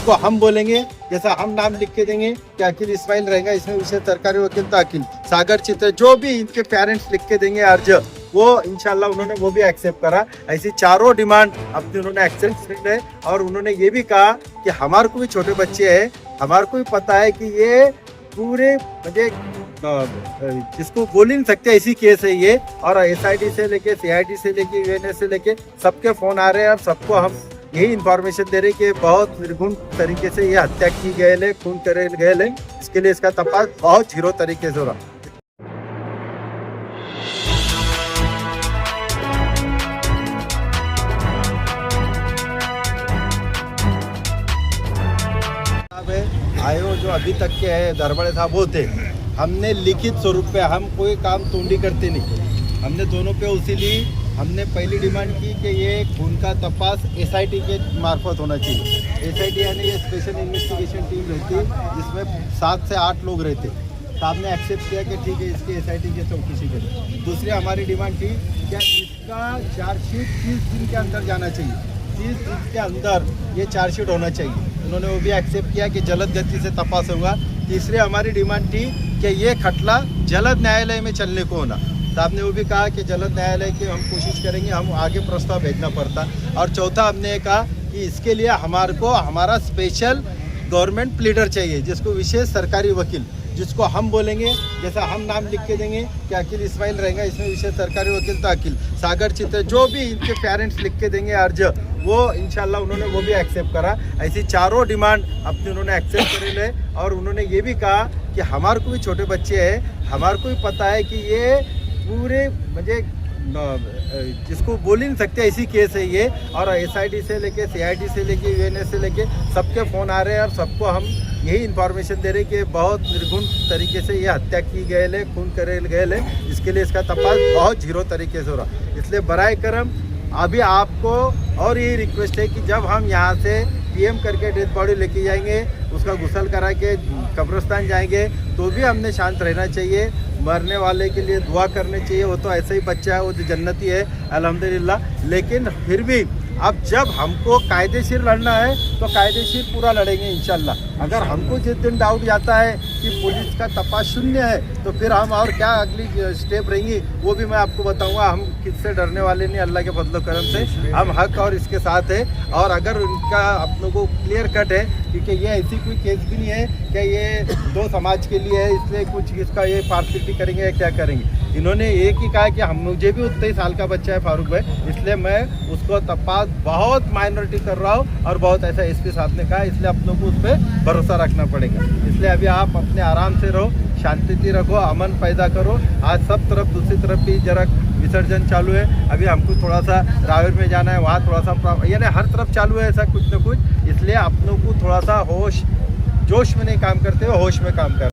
जिसको हम बोलेंगे, जैसा हम नाम लिख के देंगे कि अखिल इस्माइल रहेगा, इसमें विशेष सरकारी वकील तो अखिल सागर चित्र, जो भी इनके पेरेंट्स लिख के देंगे अर्ज, वो इंशाल्लाह उन्होंने वो भी एक्सेप्ट करा। ऐसी चारों डिमांड अपनी उन्होंने एक्सेप्ट की है। और उन्होंने ये भी कहा कि हमारे को भी छोटे बच्चे हैं, हमारे को भी पता है कि ये पूरे मुझे जिसको बोल ही नहीं सकते ऐसी केस है ये। और SIT से लेके CID से लेके UNS से लेके सबके फोन आ रहे हैं और सबको हम यही इंफॉर्मेशन दे रहे कि बहुत निर्गुण तरीके से ये हत्या की गए है, खून करे गए है। इसके लिए इसका तपास बहुत जीरो तरीके से हो रहा। आयो जो अभी तक के है दरबारे साहब वो थे, हमने लिखित स्वरूप पे, हम कोई काम तोंडी करते नहीं, हमने दोनों पे उसीली हमने पहली डिमांड की कि ये खून का तपास SIT के मार्फत होना चाहिए। SIT यानी ये स्पेशल इन्वेस्टिगेशन टीम रहती है जिसमें 7 से 8 लोग रहते। साहब ने एक्सेप्ट किया कि ठीक है इसके SIT की चौकसी करें। दूसरी हमारी डिमांड थी क्या इसका चार्जशीट 30 दिन के अंदर जाना चाहिए, 30 दिन के अंदर ये चार्जशीट होना चाहिए। उन्होंने वो भी एक्सेप्ट किया कि जल्द गति से तपास होगा। तीसरी हमारी डिमांड थी कि ये खटला जल्द न्यायालय में चलने को होना। साहब ने वो भी कहा कि जल्द न्यायालय की हम कोशिश करेंगे, हम आगे प्रस्ताव भेजना पड़ता। और चौथा हमने कहा कि इसके लिए हमारे को हमारा स्पेशल गवर्नमेंट प्लीडर चाहिए, जिसको विशेष सरकारी वकील, जिसको हम बोलेंगे, जैसा हम नाम लिख के देंगे कि अखिल इस्माइल रहेगा, इसमें विशेष सरकारी वकील तो अखिल सागर चित्र, जो भी इनके पेरेंट्स लिख के देंगे अर्ज, वो इंशाल्लाह उन्होंने वो भी एक्सेप्ट करा। ऐसी चारों डिमांड अपनी उन्होंने एक्सेप्ट करी है। और उन्होंने ये भी कहा कि हमारे को भी छोटे बच्चे हैं, हमारे को भी पता है कि ये पूरे मुझे जिसको बोल ही नहीं सकते ऐसी केस है ये। और SIT से लेके CID से लेके UNS से लेके सबके फ़ोन आ रहे हैं और सबको हम यही इंफॉर्मेशन दे रहे कि बहुत निर्गुण तरीके से ये हत्या की गए है, खून करे गए है। इसके लिए इसका तपास बहुत जीरो तरीके से हो रहा। इसलिए बराए करम अभी आपको और ये रिक्वेस्ट है कि जब हम यहाँ से PM करके डेड बॉडी लेके जाएंगे, उसका गुसल करा के कब्रिस्तान जाएंगे, तो भी हमने शांत रहना चाहिए। मरने वाले के लिए दुआ करनी चाहिए, वो तो ऐसा ही बच्चा है, वो तो जन्नती है अल्हम्दुलिल्लाह। लेकिन फिर भी अब जब हमको कायदेशीर लड़ना है तो कायदेशीर पूरा लड़ेंगे इंशाल्लाह। अगर हमको जिस दिन डाउट जाता है कि पुलिस का तपास शून्य है तो फिर हम और क्या अगली स्टेप रहेंगी वो भी मैं आपको बताऊंगा। हम किससे डरने वाले नहीं, अल्लाह के फजल करम से हम हक और इसके साथ है। और अगर उनका अपनों को क्लियर कट है, क्योंकि ये ऐसी कोई केस भी नहीं है कि ये दो समाज के लिए है इसलिए कुछ इसका ये पार्सिटी करेंगे या क्या करेंगे। इन्होंने एक ही कहा कि हम मुझे भी उतना ही साल का बच्चा है फारूक भाई, इसलिए मैं उसको तपास बहुत माइनॉरिटी कर रहा हूँ और बहुत ऐसा SP साहब ने कहा, इसलिए अपनों को उस पर भरोसा रखना पड़ेगा। इसलिए अभी आप अपने आराम से रहो, शांति रखो, अमन पैदा करो। आज सब तरफ दूसरी तरफ भी जरा विसर्जन चालू है, अभी हमको थोड़ा सा रावेर में जाना है, वहाँ थोड़ा सा यानी हर तरफ चालू है ऐसा कुछ न कुछ। इसलिए अपनों को थोड़ा सा जोश में नहीं काम करते हो, होश में काम कर